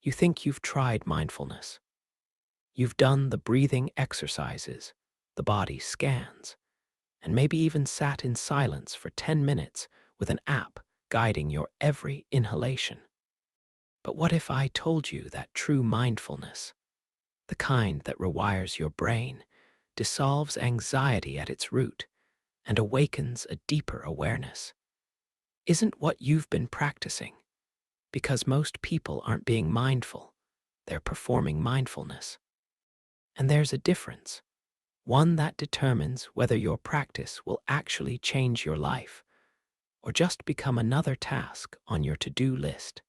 You think you've tried mindfulness. You've done the breathing exercises, the body scans, and maybe even sat in silence for 10 minutes with an app guiding your every inhalation. But what if I told you that true mindfulness, the kind that rewires your brain, dissolves anxiety at its root and awakens a deeper awareness, isn't what you've been practicing? Because most people aren't being mindful, they're performing mindfulness. And there's a difference, one that determines whether your practice will actually change your life or just become another task on your to-do list.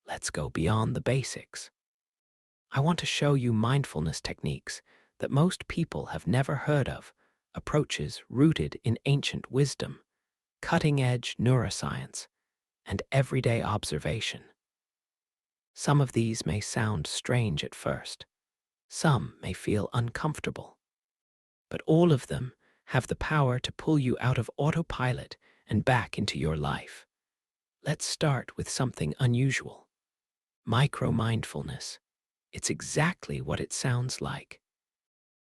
Let's go beyond the basics. I want to show you mindfulness techniques that most people have never heard of, approaches rooted in ancient wisdom, cutting-edge neuroscience, and everyday observation. Some of these may sound strange at first. Some may feel uncomfortable. But all of them have the power to pull you out of autopilot and back into your life. Let's start with something unusual. Micro-mindfulness. It's exactly what it sounds like.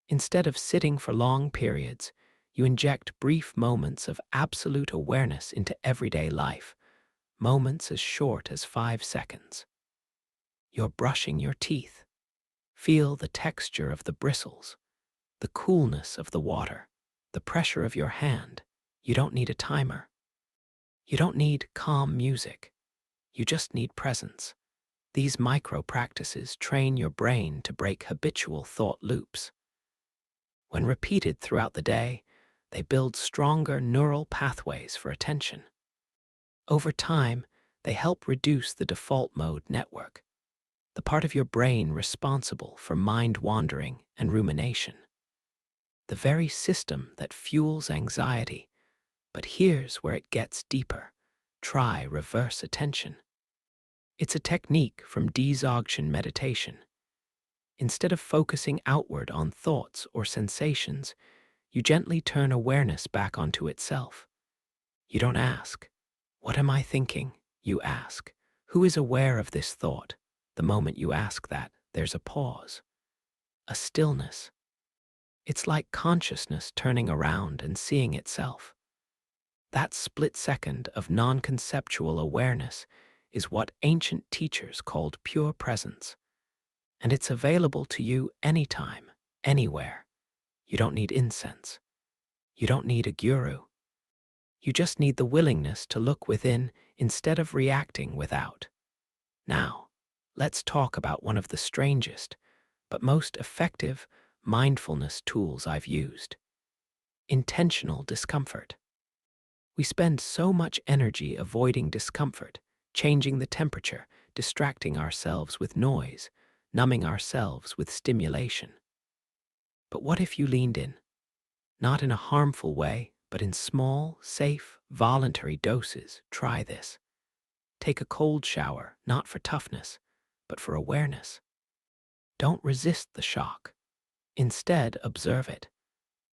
Instead of sitting for long periods, you inject brief moments of absolute awareness into everyday life, moments as short as 5 seconds. You're brushing your teeth. Feel the texture of the bristles, the coolness of the water, the pressure of your hand. You don't need a timer. You don't need calm music. You just need presence. These micro-practices train your brain to break habitual thought loops. When repeated throughout the day, they build stronger neural pathways for attention. Over time, they help reduce the default mode network, the part of your brain responsible for mind wandering and rumination. The very system that fuels anxiety. But here's where it gets deeper. Try reverse attention. It's a technique from Dzogchen meditation. Instead of focusing outward on thoughts or sensations, you gently turn awareness back onto itself. You don't ask, "What am I thinking?" You ask, "Who is aware of this thought?" The moment you ask that, there's a pause, a stillness. It's like consciousness turning around and seeing itself. That split second of non-conceptual awareness is what ancient teachers called pure presence. And it's available to you anytime, anywhere. You don't need incense. You don't need a guru. You just need the willingness to look within instead of reacting without. Now, let's talk about one of the strangest, but most effective mindfulness tools I've used. Intentional discomfort. We spend so much energy avoiding discomfort, changing the temperature, distracting ourselves with noise, numbing ourselves with stimulation. But what if you leaned in? Not in a harmful way, but in small, safe, voluntary doses. Try this. Take a cold shower, not for toughness, but for awareness. Don't resist the shock. Instead, observe it.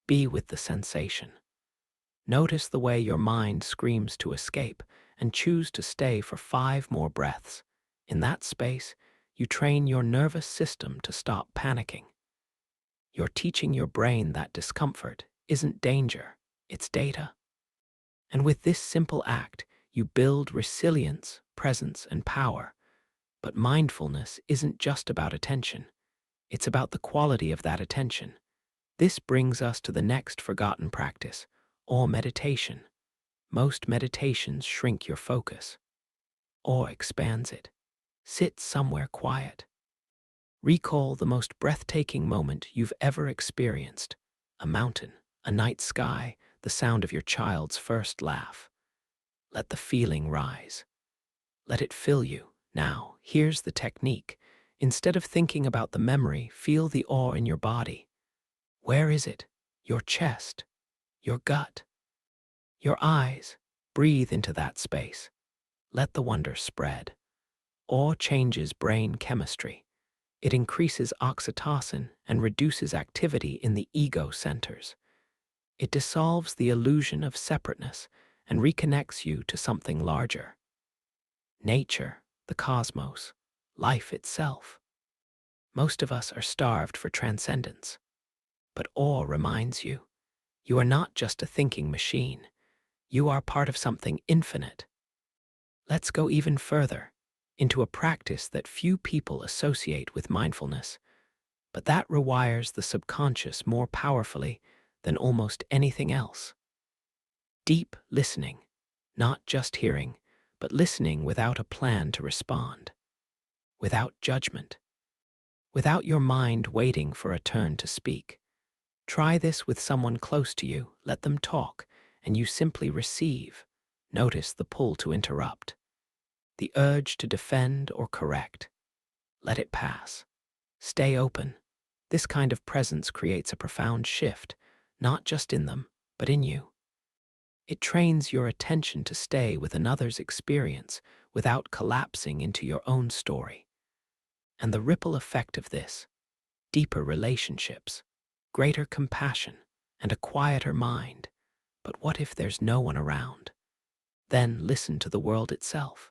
Be with the sensation. Notice the way your mind screams to escape and choose to stay for 5 more breaths. In that space, you train your nervous system to stop panicking. You're teaching your brain that discomfort isn't danger, it's data. And with this simple act, you build resilience, presence, and power. But mindfulness isn't just about attention. It's about the quality of that attention. This brings us to the next forgotten practice, or meditation. Most meditations shrink your focus, or expands it. Sit somewhere quiet. Recall the most breathtaking moment you've ever experienced. A mountain, a night sky, the sound of your child's first laugh. Let the feeling rise. Let it fill you. Now, here's the technique. Instead of thinking about the memory, feel the awe in your body. Where is it? Your chest, your gut, your eyes. Breathe into that space. Let the wonder spread. Awe changes brain chemistry. It increases oxytocin and reduces activity in the ego centers. It dissolves the illusion of separateness and reconnects you to something larger. Nature, the cosmos, life itself. Most of us are starved for transcendence, but awe reminds you, you are not just a thinking machine. You are part of something infinite. Let's go even further, into a practice that few people associate with mindfulness, but that rewires the subconscious more powerfully than almost anything else. Deep listening, not just hearing, but listening without a plan to respond, without judgment, without your mind waiting for a turn to speak. Try this with someone close to you, let them talk, and you simply receive. Notice the pull to interrupt, the urge to defend or correct. Let it pass. Stay open. This kind of presence creates a profound shift, not just in them, but in you. It trains your attention to stay with another's experience without collapsing into your own story. And the ripple effect of this, deeper relationships, greater compassion, and a quieter mind. But what if there's no one around? Then listen to the world itself.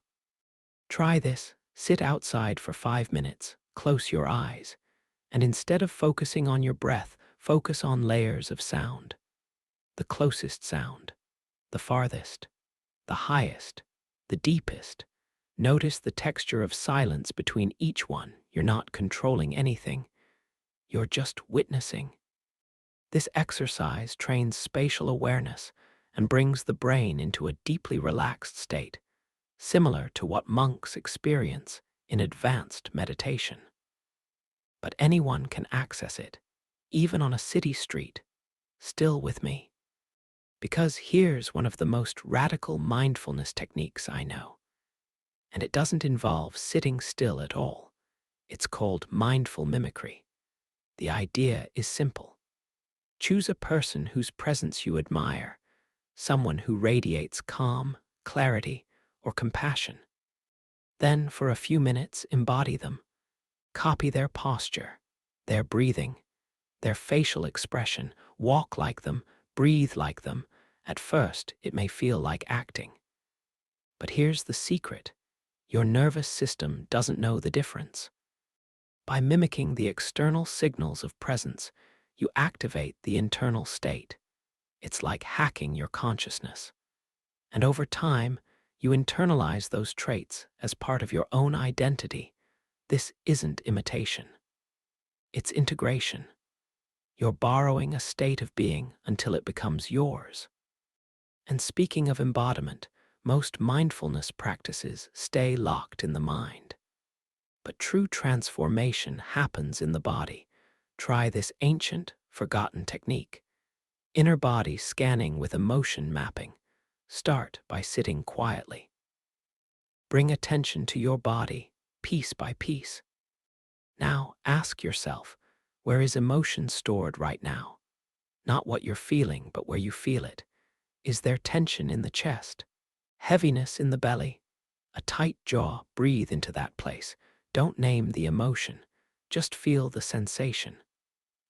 Try this. Sit outside for 5 minutes, close your eyes, and instead of focusing on your breath, focus on layers of sound. The closest sound, the farthest, the highest, the deepest. Notice the texture of silence between each one. You're not controlling anything. You're just witnessing. This exercise trains spatial awareness and brings the brain into a deeply relaxed state, similar to what monks experience in advanced meditation. But anyone can access it, even on a city street. Still with me? Because here's one of the most radical mindfulness techniques I know. And it doesn't involve sitting still at all. It's called mindful mimicry. The idea is simple. Choose a person whose presence you admire, someone who radiates calm, clarity, or compassion. Then, for a few minutes, embody them. Copy their posture, their breathing, their facial expression. Walk like them, breathe like them. At first, it may feel like acting. But here's the secret. Your nervous system doesn't know the difference. By mimicking the external signals of presence, you activate the internal state. It's like hacking your consciousness. And over time, you internalize those traits as part of your own identity. This isn't imitation. It's integration. You're borrowing a state of being until it becomes yours. And speaking of embodiment, most mindfulness practices stay locked in the mind. But true transformation happens in the body. Try this ancient, forgotten technique. Inner body scanning with emotion mapping. Start by sitting quietly. Bring attention to your body, piece by piece. Now ask yourself, where is emotion stored right now? Not what you're feeling, but where you feel it. Is there tension in the chest? Heaviness in the belly? A tight jaw? Breathe into that place. Don't name the emotion. Just feel the sensation.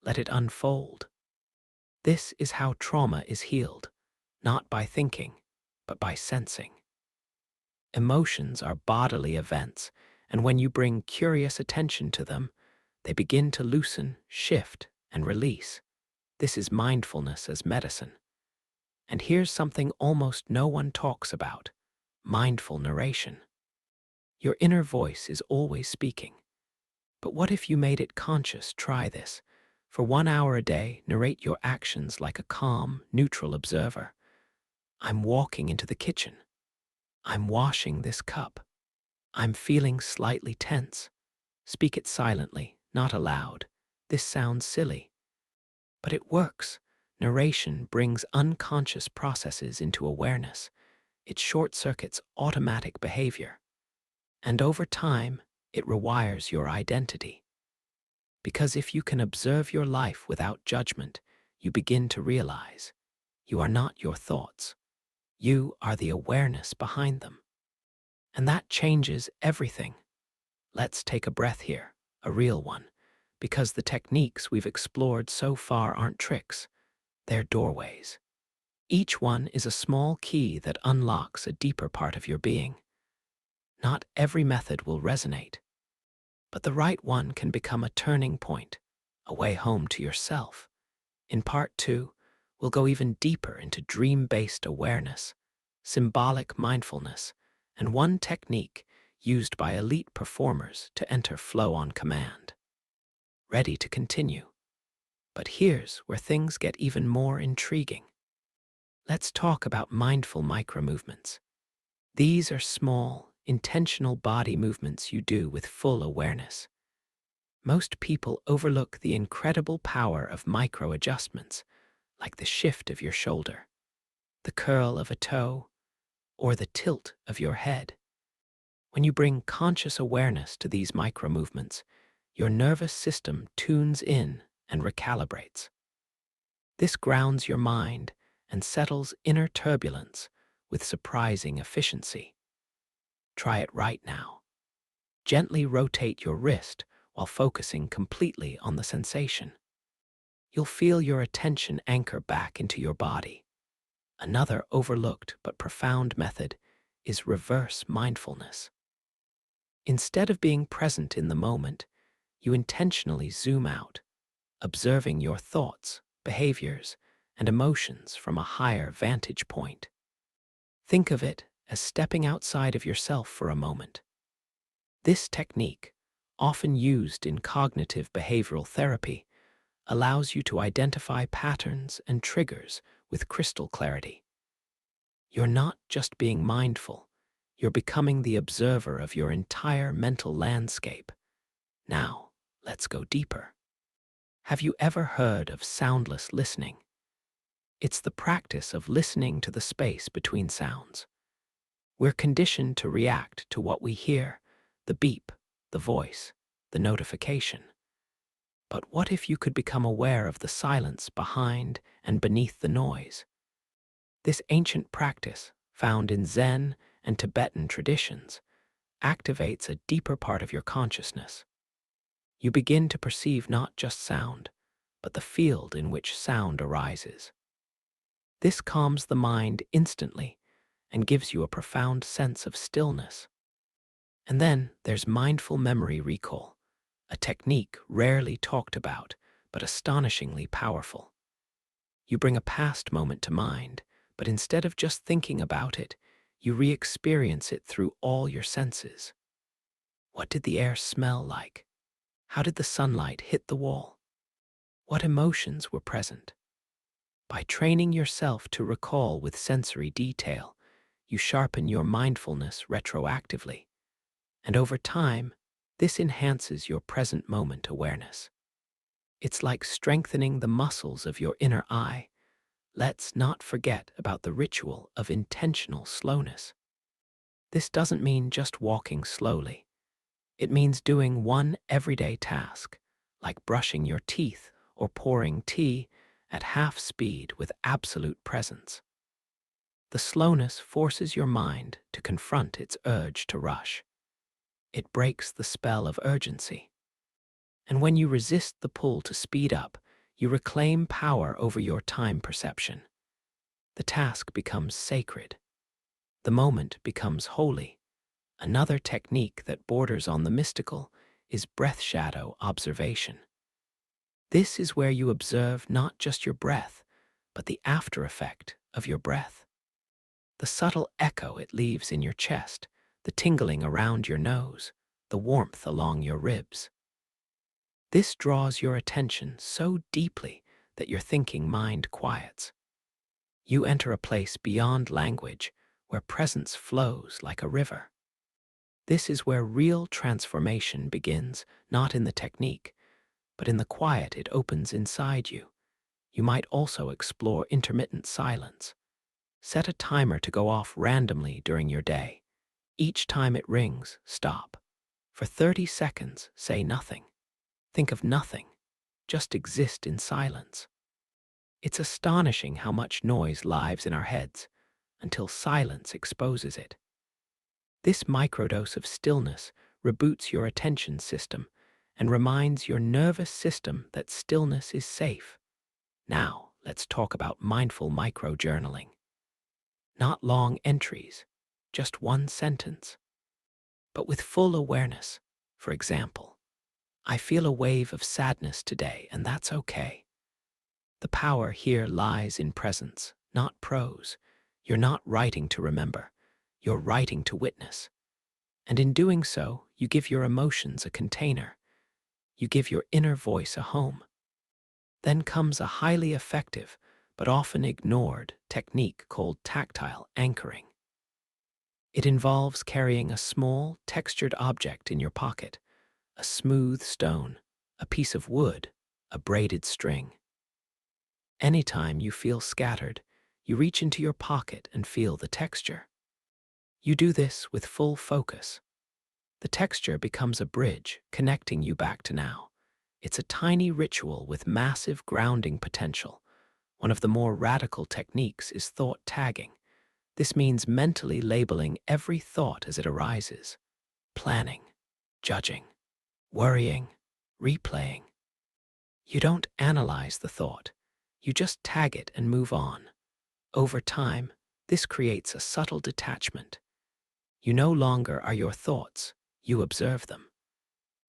Let it unfold. This is how trauma is healed, not by thinking, but by sensing. Emotions are bodily events, and when you bring curious attention to them, they begin to loosen, shift, and release. This is mindfulness as medicine. And here's something almost no one talks about: mindful narration. Your inner voice is always speaking. But what if you made it conscious? Try this. For 1 hour a day, narrate your actions like a calm, neutral observer. I'm walking into the kitchen. I'm washing this cup. I'm feeling slightly tense. Speak it silently, not aloud. This sounds silly, but it works. Narration brings unconscious processes into awareness. It short-circuits automatic behavior. And over time, it rewires your identity. Because if you can observe your life without judgment, you begin to realize you are not your thoughts. You are the awareness behind them. And that changes everything. Let's take a breath here, a real one, because the techniques we've explored so far aren't tricks, they're doorways. Each one is a small key that unlocks a deeper part of your being. Not every method will resonate. But the right one can become a turning point, a way home to yourself. In part 2, we'll go even deeper into dream-based awareness, symbolic mindfulness, and one technique used by elite performers to enter flow on command. Ready to continue? But here's where things get even more intriguing. Let's talk about mindful micromovements. These are small, intentional body movements you do with full awareness. Most people overlook the incredible power of micro-adjustments, like the shift of your shoulder, the curl of a toe, or the tilt of your head. When you bring conscious awareness to these micro-movements, your nervous system tunes in and recalibrates. This grounds your mind and settles inner turbulence with surprising efficiency. Try it right now. Gently rotate your wrist while focusing completely on the sensation. You'll feel your attention anchor back into your body. Another overlooked but profound method is reverse mindfulness. Instead of being present in the moment, you intentionally zoom out, observing your thoughts, behaviors, and emotions from a higher vantage point. Think of it as stepping outside of yourself for a moment. This technique, often used in cognitive behavioral therapy, allows you to identify patterns and triggers with crystal clarity. You're not just being mindful, you're becoming the observer of your entire mental landscape. Now, let's go deeper. Have you ever heard of soundless listening? It's the practice of listening to the space between sounds. We're conditioned to react to what we hear, the beep, the voice, the notification. But what if you could become aware of the silence behind and beneath the noise? This ancient practice, found in Zen and Tibetan traditions, activates a deeper part of your consciousness. You begin to perceive not just sound, but the field in which sound arises. This calms the mind instantly and gives you a profound sense of stillness. And then there's mindful memory recall, a technique rarely talked about, but astonishingly powerful. You bring a past moment to mind, but instead of just thinking about it, you re-experience it through all your senses. What did the air smell like? How did the sunlight hit the wall? What emotions were present? By training yourself to recall with sensory detail, you sharpen your mindfulness retroactively. And over time, this enhances your present moment awareness. It's like strengthening the muscles of your inner eye. Let's not forget about the ritual of intentional slowness. This doesn't mean just walking slowly. It means doing one everyday task, like brushing your teeth or pouring tea at half speed with absolute presence. The slowness forces your mind to confront its urge to rush. It breaks the spell of urgency. And when you resist the pull to speed up, you reclaim power over your time perception. The task becomes sacred. The moment becomes holy. Another technique that borders on the mystical is breath shadow observation. This is where you observe not just your breath, but the after effect of your breath. The subtle echo it leaves in your chest, the tingling around your nose, the warmth along your ribs. This draws your attention so deeply that your thinking mind quiets. You enter a place beyond language where presence flows like a river. This is where real transformation begins, not in the technique, but in the quiet it opens inside you. You might also explore intermittent silence. Set a timer to go off randomly during your day. Each time it rings, stop. For 30 seconds, say nothing. Think of nothing. Just exist in silence. It's astonishing how much noise lives in our heads until silence exposes it. This microdose of stillness reboots your attention system and reminds your nervous system that stillness is safe. Now, let's talk about mindful microjournaling. Not long entries, just one sentence, but with full awareness. For example, I feel a wave of sadness today, and that's okay. The power here lies in presence, not prose. You're not writing to remember. You're writing to witness. And in doing so, you give your emotions a container. You give your inner voice a home. Then comes a highly effective, but often ignored, technique called tactile anchoring. It involves carrying a small, textured object in your pocket, a smooth stone, a piece of wood, a braided string. Anytime you feel scattered, you reach into your pocket and feel the texture. You do this with full focus. The texture becomes a bridge connecting you back to now. It's a tiny ritual with massive grounding potential. One of the more radical techniques is thought tagging. This means mentally labeling every thought as it arises, planning, judging, worrying, replaying. You don't analyze the thought. You just tag it and move on. Over time, this creates a subtle detachment. You no longer are your thoughts, you observe them.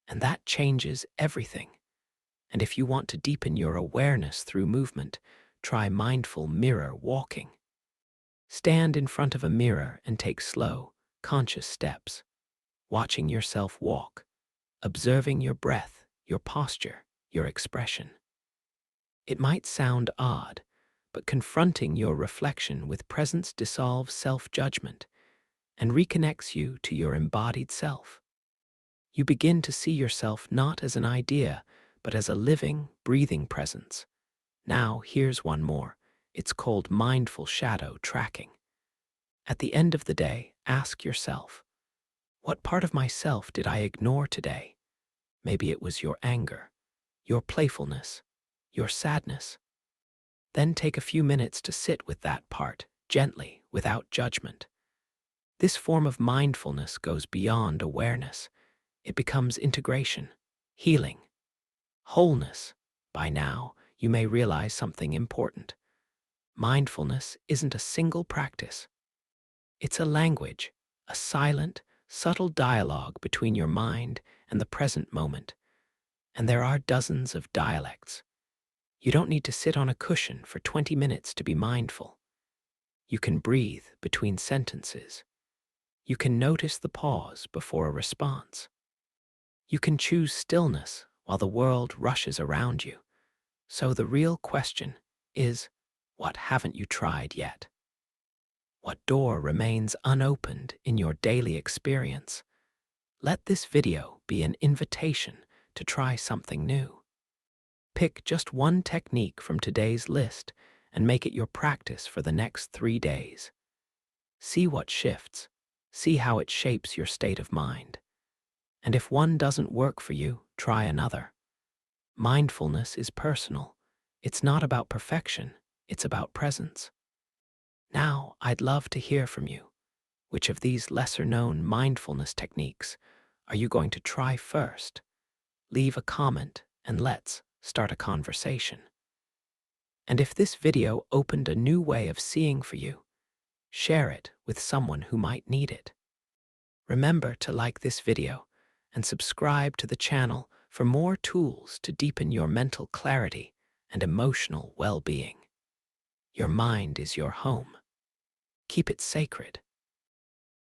And that changes everything. And if you want to deepen your awareness through movement, try mindful mirror walking. Stand in front of a mirror and take slow, conscious steps, watching yourself walk, observing your breath, your posture, your expression. It might sound odd, but confronting your reflection with presence dissolves self-judgment and reconnects you to your embodied self. You begin to see yourself not as an idea, but as a living, breathing presence. Now, here's one more. It's called mindful shadow tracking. At the end of the day, ask yourself, what part of myself did I ignore today? Maybe it was your anger, your playfulness, your sadness. Then take a few minutes to sit with that part, gently, without judgment. This form of mindfulness goes beyond awareness. It becomes integration, healing, wholeness. By now, you may realize something important. Mindfulness isn't a single practice. It's a language, a silent, subtle dialogue between your mind and the present moment. And there are dozens of dialects. You don't need to sit on a cushion for 20 minutes to be mindful. You can breathe between sentences. You can notice the pause before a response. You can choose stillness while the world rushes around you. So the real question is, what haven't you tried yet? What door remains unopened in your daily experience? Let this video be an invitation to try something new. Pick just one technique from today's list and make it your practice for the next 3 days. See what shifts. See how it shapes your state of mind. And if one doesn't work for you, try another. Mindfulness is personal. It's not about perfection. It's about presence. Now, I'd love to hear from you. Which of these lesser-known mindfulness techniques are you going to try first? Leave a comment and let's start a conversation. And if this video opened a new way of seeing for you, share it with someone who might need it. Remember to like this video and subscribe to the channel for more tools to deepen your mental clarity and emotional well-being. Your mind is your home. Keep it sacred.